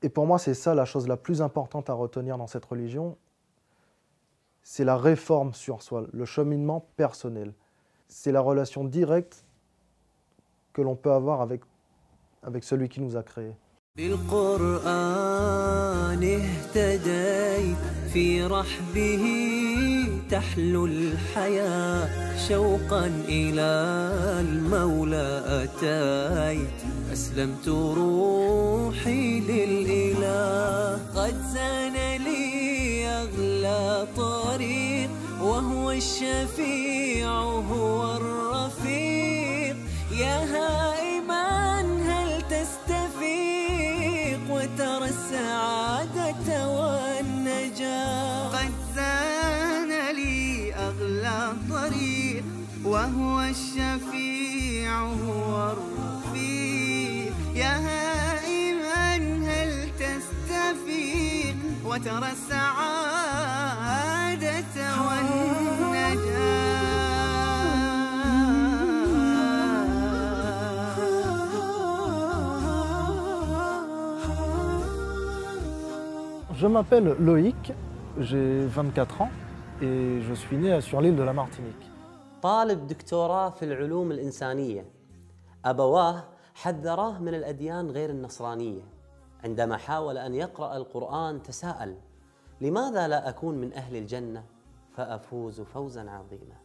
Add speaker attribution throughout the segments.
Speaker 1: Et pour moi, c'est ça la chose la plus importante à retenir dans cette religion, c'est la réforme sur soi, le cheminement personnel. C'est la relation directe que l'on peut avoir avec celui qui nous a créés.
Speaker 2: بالقرآن اهتديت في رحبه تحلو الحياة شوقا إلى المولى أتيت أسلمت روحي للإله قد زان لي أغلى طريق وهو الشفيع هو الرفيق يا هائما هل تستفيق وترى السعادة والنجاة قد زان لي أغلى طريق وهو الشفيع هو الرفيق يا هائما هل تستفيق وترى السعادة والنجاة.
Speaker 1: Je m'appelle Loïc, j'ai 24 ans et je suis né sur l'île de la Martinique.
Speaker 3: طالب دكتوراه في العلوم الإنسانية. أبواه حذراه من الأديان غير النصرانية. عندما حاول أن يقرأ القرآن تساءل: لماذا لا أكون من أهل الجنة فأفوز فوزا عظيما؟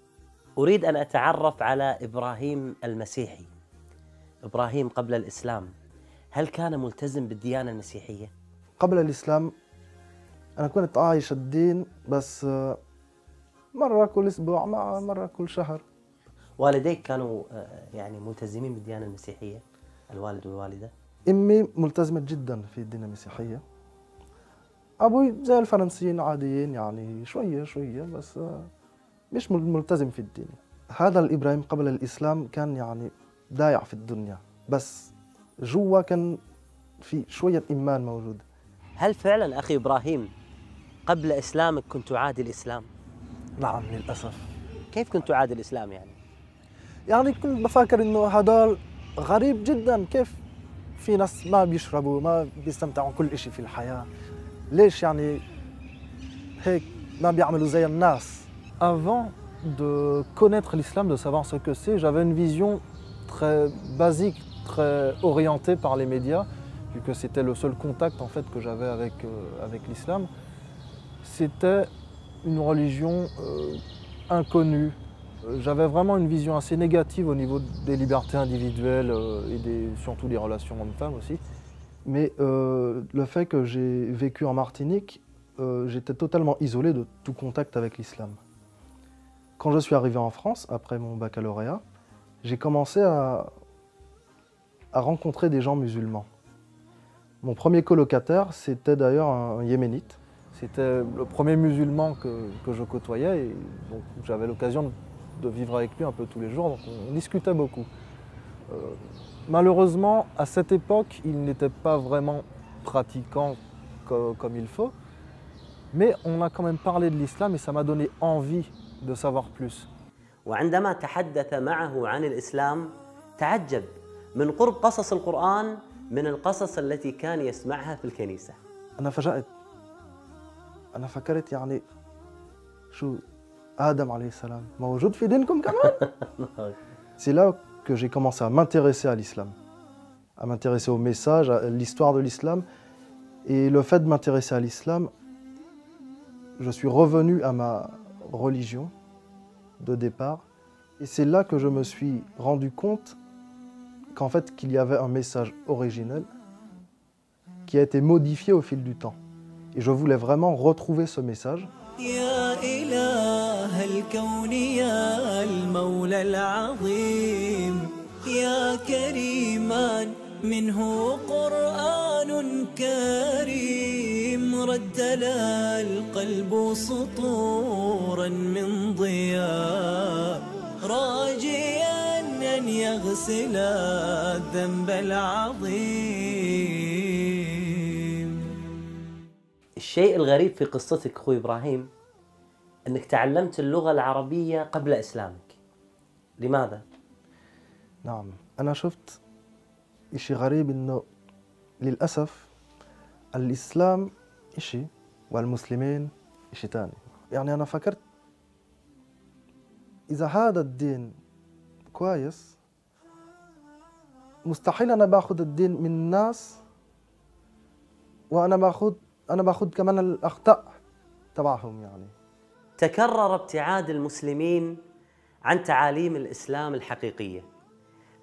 Speaker 3: أريد أن أتعرف على إبراهيم المسيحي. إبراهيم قبل الإسلام هل كان ملتزم بالديانة المسيحية؟
Speaker 1: قبل الإسلام أنا كنت عايش الدين بس مرة كل أسبوع مرة كل شهر.
Speaker 3: والديك كانوا يعني ملتزمين بالديانة المسيحية، الوالد والوالدة؟
Speaker 1: أمي ملتزمة جدا في الدين المسيحية. أبوي زي الفرنسيين عاديين يعني شوية شوية بس مش ملتزم في الدين. هذا الإبراهيم قبل الإسلام كان يعني ضايع في الدنيا بس جوا كان في شوية إيمان موجود.
Speaker 3: هل فعلا أخي إبراهيم قبل إسلامك كنت تعادي الإسلام؟
Speaker 1: نعم للأسف.
Speaker 3: كيف كنت تعادي الإسلام يعني؟
Speaker 1: يعني كنت بفكر إنه هذا غريب جدا، كيف في ناس ما بيشربوا ما بيستمتعوا كل إشي في الحياة، ليش يعني هيك ما بيعملوا زي الناس. Avant de connaître l'islam, de savoir ce que c'est, j'avais une vision très basique, très orientée par les médias, vu que c'était le seul contact en fait que j'avais avec l'islam. C'était une religion inconnue. J'avais vraiment une vision assez négative au niveau des libertés individuelles et surtout des relations hommes-femmes aussi. Mais le fait que j'ai vécu en Martinique, j'étais totalement isolé de tout contact avec l'islam. Quand je suis arrivé en France, après mon baccalauréat, j'ai commencé à rencontrer des gens musulmans. Mon premier colocataire, c'était d'ailleurs un yéménite. C'était le premier musulman que je côtoyais et donc j'avais l'occasion de vivre avec lui un peu tous les jours, donc on discutait beaucoup. Malheureusement, à cette époque, il n'était pas vraiment pratiquant comme il faut, mais on a quand même parlé de l'islam et ça m'a donné envie de savoir plus.
Speaker 3: وعندما تحدث معه عن الإسلام تعجب من قرب قصص القرآن من القصص التي كان يسمعها في الكنيسة.
Speaker 1: أنا فجأت، أنا فكرت يعني شو آدم عليه السلام موجود في دينكم كمان؟ C'est là que j'ai commencé à m'intéresser à l'islam, à m'intéresser au message, à l'histoire de l'islam. Et le fait de m'intéresser à l'islam, je suis revenu à ma religion de départ. Et c'est là que je me suis rendu compte qu'en fait, qu'il y avait un message originel qui a été modifié au fil du temps. Et je voulais vraiment retrouver ce message.
Speaker 2: يا إله الكون يا المولى العظيم يا كريما منه قرآن كريم ردل القلب سطورا من ضياء راجيا أن يغسل الذنب العظيم.
Speaker 3: الشيء الغريب في قصتك أخوي إبراهيم أنك تعلمت اللغة العربية قبل إسلامك. لماذا؟
Speaker 1: نعم، أنا شفت إشي غريب إنه للأسف الإسلام إشي والمسلمين إشي تاني. يعني أنا فكرت إذا هذا الدين كويس مستحيل أنا باخذ الدين من الناس وأنا باخذ كمان الأخطاء تبعهم. يعني
Speaker 3: تكرر ابتعاد المسلمين عن تعاليم الإسلام الحقيقية،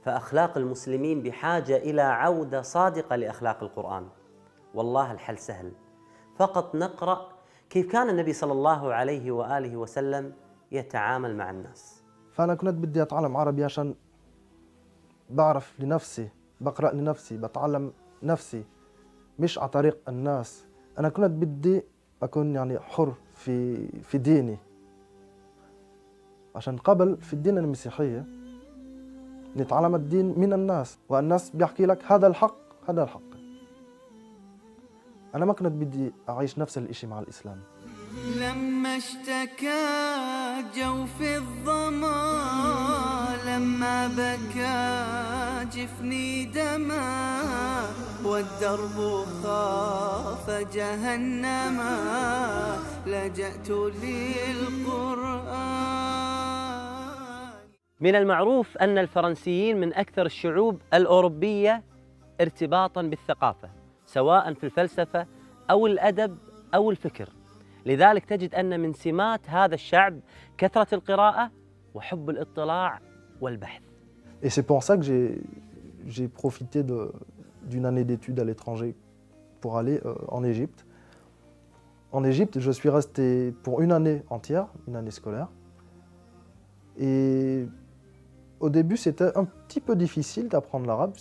Speaker 3: فأخلاق المسلمين بحاجة إلى عودة صادقة لأخلاق القرآن. والله الحل سهل، فقط نقرأ كيف كان النبي صلى الله عليه وآله وسلم يتعامل مع الناس.
Speaker 1: فأنا كنت بدي أتعلم عربي عشان بعرف لنفسي، بقرأ لنفسي، بتعلم نفسي، مش على طريق الناس. أنا كنت بدي أكون يعني حر في ديني، عشان قبل في الدين المسيحية نتعلم الدين من الناس، والناس بيحكي لك هذا الحق هذا الحق. أنا ما كنت بدي أعيش نفس الإشي مع الإسلام.
Speaker 2: لما اشتكى جوف الظما، لما بكى جفني دما، والدرب خاف جهنما، لجأت للقرآن.
Speaker 3: من المعروف أن الفرنسيين من أكثر الشعوب الأوروبية ارتباطاً بالثقافة، سواء في الفلسفة أو الأدب أو الفكر. لذلك تجد أن من سمات هذا الشعب كثرة القراءة وحب الاطلاع والبحث.
Speaker 1: Et c'est pour ça que j'ai profité d'une année d'études à l'étranger pour aller en Égypte. En Égypte, je suis resté pour une année entière, une année scolaire. Et au début, c'était un petit peu difficile d'apprendre l'arabe,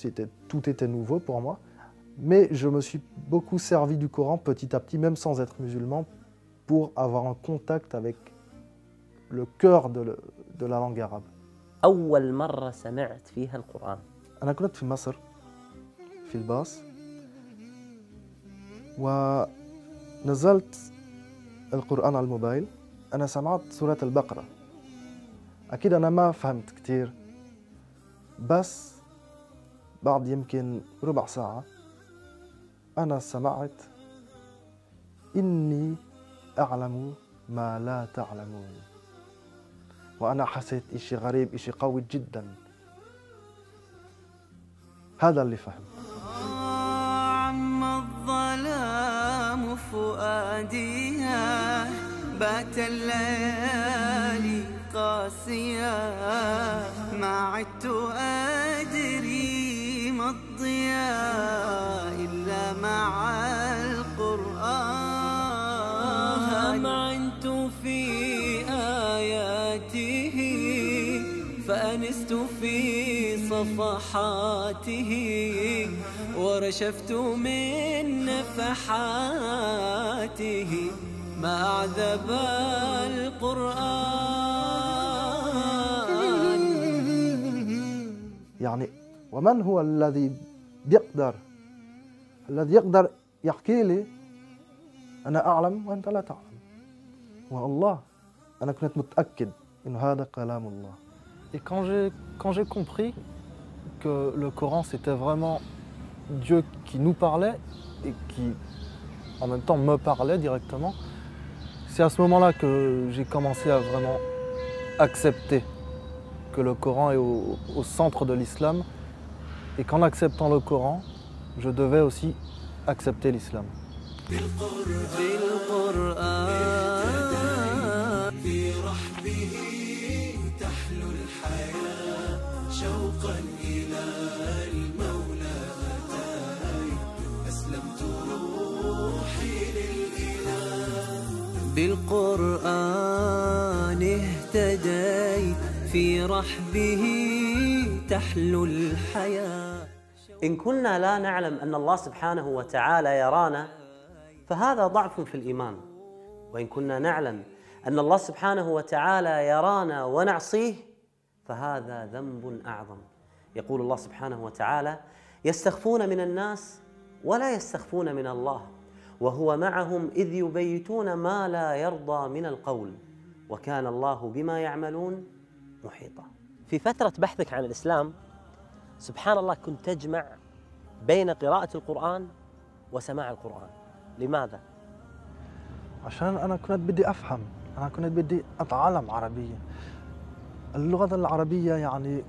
Speaker 1: tout était nouveau pour moi. Mais je me suis beaucoup servi du Coran petit à petit, même sans être musulman, pour avoir un contact avec le cœur de la langue arabe.
Speaker 3: أول مرة سمعت فيها القرآن؟
Speaker 1: أنا كنت في مصر في الباص ونزلت القرآن على الموبايل. أنا سمعت سورة البقرة، أكيد أنا ما فهمت كتير، بس بعد يمكن ربع ساعة أنا سمعت إني أعلم ما لا تعلمون، وأنا حسيت إشي غريب، إشي قوي جدا. هذا اللي فهم.
Speaker 2: عم الظلام فؤاديها، بات الليالي قاسية، ما عدت أدري ما الضياء إلا مع القرآن. عنت في آياته فأنست في صفحاته، ورشفت من نفحاته، ما أعذب القرآن.
Speaker 1: يعني ومن هو الذي يقدر يحكي لي أنا أعلم وأنت لا تعلم؟ هو الله. أنا كنت متأكد إنه هذا كلام الله. Et quand j'ai compris que le Coran c'était vraiment Dieu qui nous parlait et qui en même temps me parlait directement, c'est à ce moment-là que j'ai commencé à vraiment accepter que le Coran est au centre de l'islam et qu'en acceptant le Coran, je devais aussi accepter l'islam.
Speaker 2: شوقا إلى المولى أتاي، أسلمت روحي للإله. بالقرآن اهتديت، في رحبه تحلو الحياة.
Speaker 3: إن كنا لا نعلم أن الله سبحانه وتعالى يرانا فهذا ضعف في الإيمان، وإن كنا نعلم أن الله سبحانه وتعالى يرانا ونعصيه فهذا ذنب أعظم. يقول الله سبحانه وتعالى: يستخفون من الناس ولا يستخفون من الله، وهو معهم إذ يبيتون ما لا يرضى من القول، وكان الله بما يعملون محيطا. في فترة بحثك عن الإسلام سبحان الله كنت تجمع بين قراءة القرآن وسماع القرآن.
Speaker 4: لماذا؟
Speaker 1: عشان أنا كنت بدي أفهم، أنا كنت بدي أتعلم عربية. اللغة العربية يعني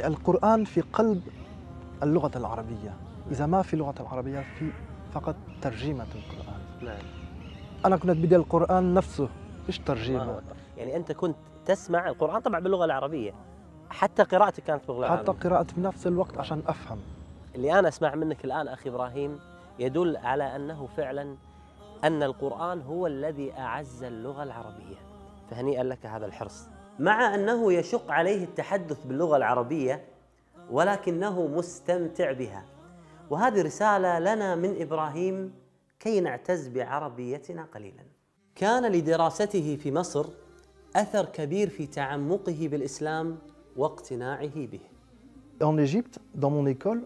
Speaker 1: القرآن في قلب اللغة العربية. إذا ما في لغة العربية في فقط ترجمة القرآن.
Speaker 4: نعم.
Speaker 1: أنا كنت بدي القرآن نفسه مش ترجمة.
Speaker 4: يعني أنت كنت تسمع القرآن طبعا باللغة العربية، حتى قراءتك كانت باللغة العربية.
Speaker 1: حتى قراءتي بنفس الوقت عشان أفهم.
Speaker 4: اللي أنا أسمع منك الآن أخي إبراهيم يدل على أنه فعلا أن القرآن هو الذي أعز اللغة العربية، فهنيئا لك هذا الحرص.
Speaker 3: مع أنه يشق عليه التحدث باللغة العربية ولكنه مستمتع بها. وهذه رسالة لنا من إبراهيم كي نعتز بعربيتنا قليلا. كان لدراسته في مصر أثر كبير في تعمقه بالإسلام واقتناعه به.
Speaker 1: En Égypte, dans mon école,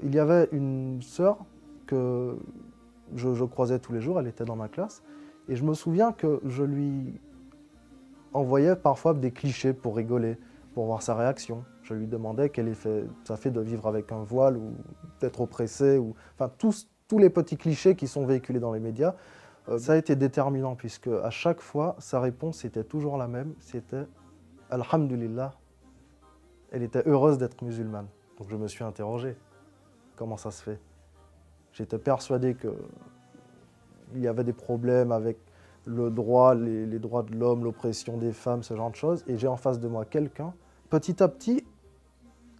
Speaker 1: il y avait une sœur que je croisais tous les jours, elle était dans ma classe, et je me souviens que je lui envoyais parfois des clichés pour rigoler, pour voir sa réaction. Je lui demandais quel effet ça fait de vivre avec un voile ou d'être oppressé, ou enfin tous les petits clichés qui sont véhiculés dans les médias. Ça a été déterminant puisque à chaque fois, sa réponse était toujours la même, c'était « Alhamdulillah ». Elle était heureuse d'être musulmane. Donc je me suis interrogé, comment ça se fait? J'étais persuadé qu'il y avait des problèmes avec le droit, les droits de l'homme, l'oppression des femmes, ce genre de choses. Et j'ai en face de moi quelqu'un, petit à petit,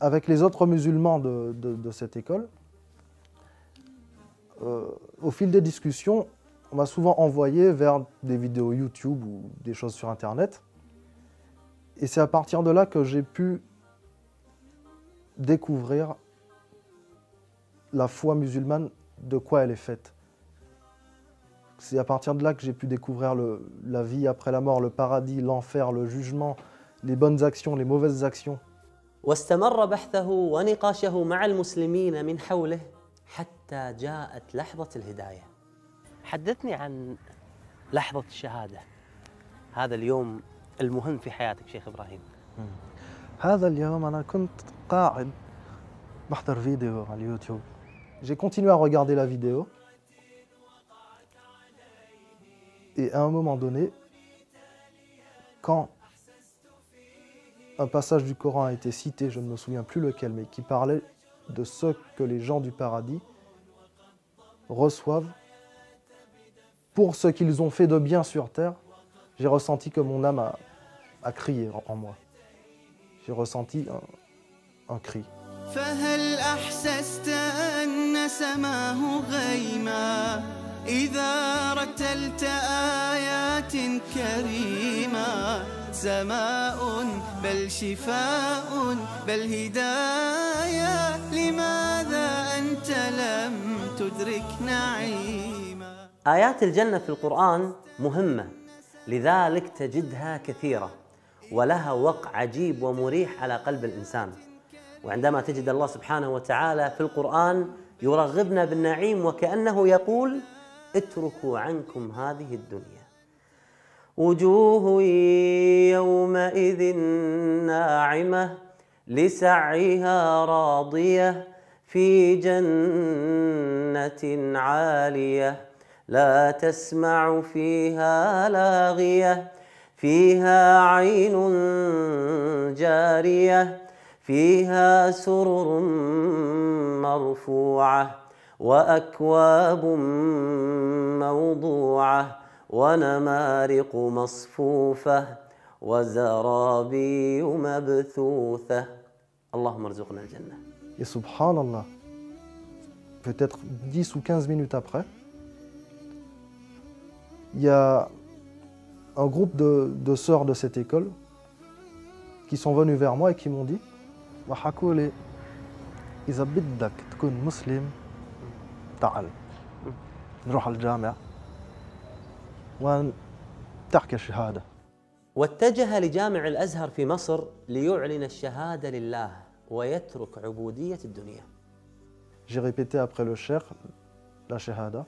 Speaker 1: avec les autres musulmans de cette école, au fil des discussions, on m'a souvent envoyé vers des vidéos YouTube ou des choses sur Internet. Et c'est à partir de là que j'ai pu découvrir la foi musulmane, de quoi elle est faite. C'est à partir de là que j'ai pu découvrir la vie après la mort, le paradis, l'enfer, le jugement, les bonnes actions, les mauvaises actions.
Speaker 3: واستمر بحثه ونقاشه مع المسلمين من حوله حتى جاءت لحظة الهداية.
Speaker 4: حدثني عن لحظة الشهادة، هذا اليوم المهم في حياتك شيخ إبراهيم.
Speaker 1: هذا اليوم أنا كنت قاعد بحضر فيديو على اليوتيوب. J'ai continué à regarder la vidéo. Et à un moment donné, quand un passage du Coran a été cité, je ne me souviens plus lequel, mais qui parlait de ce que les gens du paradis reçoivent pour ce qu'ils ont fait de bien sur terre, j'ai ressenti que mon âme a crié en moi. J'ai ressenti un cri.
Speaker 2: فهل أحسست أن سماه غيما إذا رتلت آيات كريمة سماء بل شفاء بل هداية لماذا أنت لم تدرك نعيما.
Speaker 3: آيات الجنة في القرآن مهمة، لذلك تجدها كثيرة ولها وقع عجيب ومريح على قلب الإنسان. وعندما تجد الله سبحانه وتعالى في القرآن يرغبنا بالنعيم وكأنه يقول اتركوا عنكم هذه الدنيا. وجوه يومئذ ناعمة لسعيها راضية في جنة عالية لا تسمع فيها لاغية فيها عين جارية فيها سرر مرفوعة وأكواب موضوعة ونمارق مصفوفة وزرابي مبثوثة. اللهم ارزقنا الجنة.
Speaker 1: Et subhanallah, peut-être 10 ou 15 minutes après, il y a un groupe de sœurs de cette école qui sont venues vers moi et qui m'ont dit وحكوا لي إذا بدك تكون مسلم تعال نروح على الجامع وتحكي الشهادة.
Speaker 3: واتجه لجامع الأزهر في مصر ليعلن الشهادة لله ويترك عبودية الدنيا.
Speaker 1: J'ai répété après le cheikh la shahada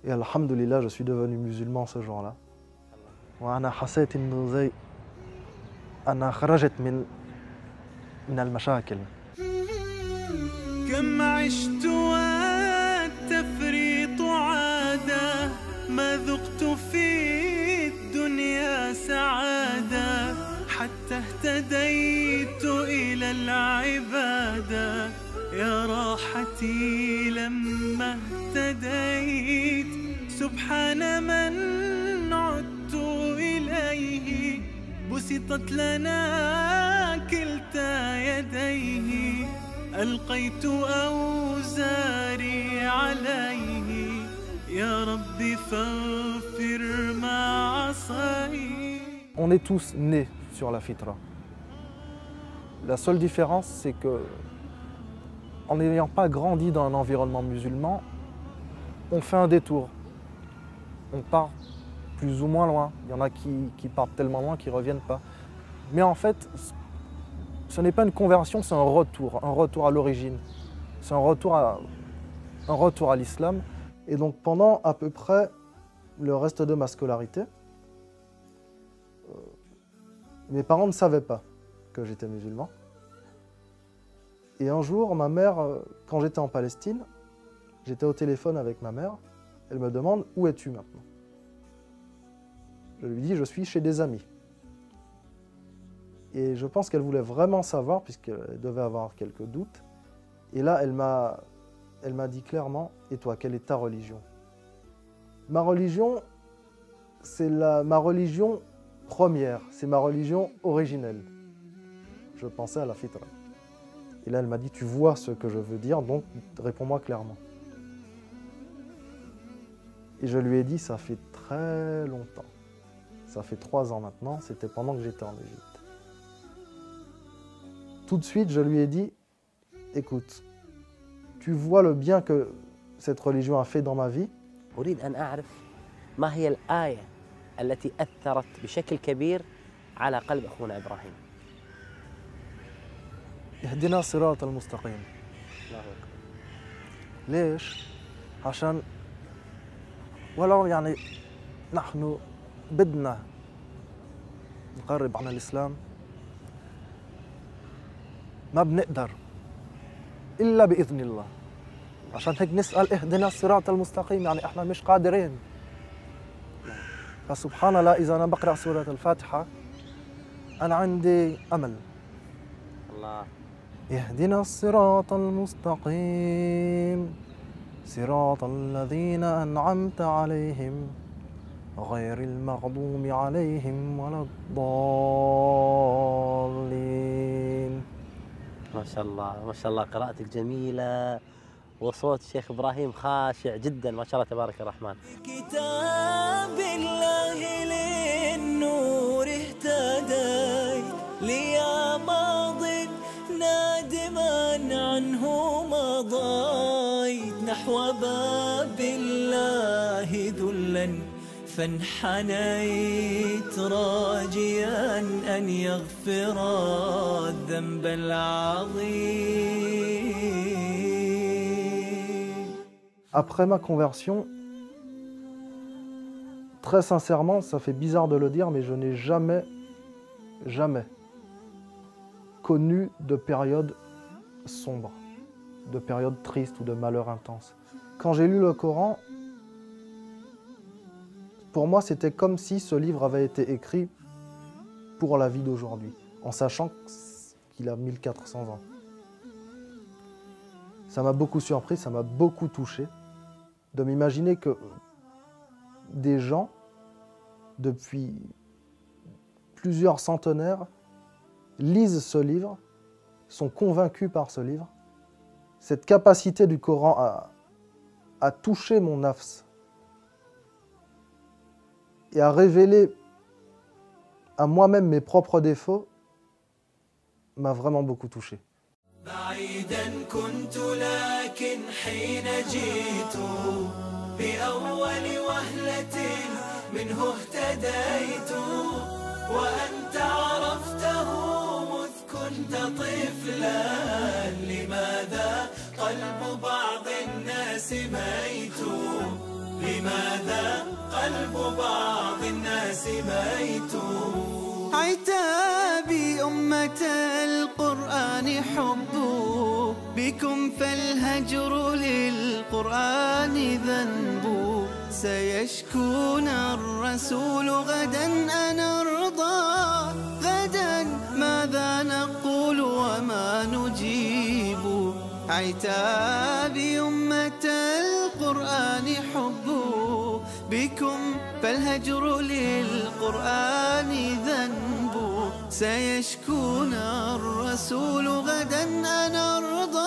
Speaker 1: et alhamdulillah je suis devenu musulman ce jour-là. وأنا حسيت إنه زي أنا خرجت من المشاكل.
Speaker 2: كم عشت والتفريط عادة ما ذقت في الدنيا سعادة حتى اهتديت إلى العبادة يا راحتي لما اهتديت سبحان من عدت إليه بسطت لنا كلتا يديه ألقيت أوزاري عليه يا ربي فاغفر ما عصيت.
Speaker 1: On est tous nés sur la fitra. La seule différence, c'est que, en n'ayant pas grandi dans un environnement musulman, on fait un détour. On part plus ou moins loin. Il y en a qui partent tellement loin qu'ils ne reviennent pas. Mais en fait, ce n'est pas une conversion, c'est un retour à l'origine. C'est un retour à l'islam. Et donc pendant à peu près le reste de ma scolarité, mes parents ne savaient pas que j'étais musulman. Et un jour, ma mère, quand j'étais en Palestine, j'étais au téléphone avec ma mère, elle me demande « Où es-tu maintenant ?» Je lui dis « Je suis chez des amis ». Et je pense qu'elle voulait vraiment savoir, puisqu'elle devait avoir quelques doutes. Et là, elle m'a dit clairement « Et toi, quelle est ta religion ?» Ma religion, c'est ma religion première, c'est ma religion originelle. Je pensais à la fitra. Et là, elle m'a dit, tu vois ce que je veux dire, donc réponds-moi clairement. Et je lui ai dit, ça fait très longtemps. Ça fait 3 ans maintenant, c'était pendant que j'étais en Égypte. Tout de suite, je lui ai dit, écoute, tu vois le bien que cette religion a fait dans ma vie.
Speaker 4: أريد أن أعرف ما هي الآية التي أثرت بشكل كبير على قلب أخونا إبراهيم.
Speaker 1: اهدنا الصراط المستقيم. ليش؟ عشان ولو يعني نحن بدنا نقرب عن الإسلام ما بنقدر إلا بإذن الله. عشان هيك نسأل اهدنا الصراط المستقيم، يعني احنا مش قادرين. فسبحان الله إذا أنا بقرأ سورة الفاتحة أنا عندي أمل.
Speaker 4: الله.
Speaker 1: اهدنا الصراط المستقيم صراط الذين أنعمت عليهم غير المغضوب عليهم ولا الضالين.
Speaker 4: ما شاء الله ما شاء الله، قراءتك جميلة وصوت الشيخ إبراهيم خاشع جدا ما شاء الله تبارك الرحمن.
Speaker 2: كتاب الله للنور اهتديت ليا ماض نادما عنه مضيت نحو باب الله ذلا فانحنيت راجيا أن يغفر الذنب العظيم.
Speaker 1: Après ma conversion, très sincèrement, ça fait bizarre de le dire, mais je n'ai jamais connu de période sombre, de période triste ou de malheur intense. Quand j'ai lu le Coran, pour moi, c'était comme si ce livre avait été écrit pour la vie d'aujourd'hui, en sachant qu'il a 1400 ans. Ça m'a beaucoup surpris, ça m'a beaucoup touché, de m'imaginer que des gens, depuis plusieurs centenaires, lisent ce livre, sont convaincus par ce livre. Cette capacité du Coran à toucher mon nafs et à révéler à moi-même mes propres défauts m'a vraiment beaucoup touché.
Speaker 2: بعيدا كنت لكن حين جئت بأول وهلة منه اهتديت وأنت عرفته مذ كنت طفلا لماذا قلب بعض الناس ميت لماذا قلب بعض الناس ميت عتابي أمة القرآن حب بكم فالهجر للقرآن ذنب. سيشكون الرسول غدا أنرضى، غدا ماذا نقول وما نجيب. عتابي أمة القرآن حب، بكم فالهجر للقرآن ذنب. سيشكون الرسول غدا أنرضى،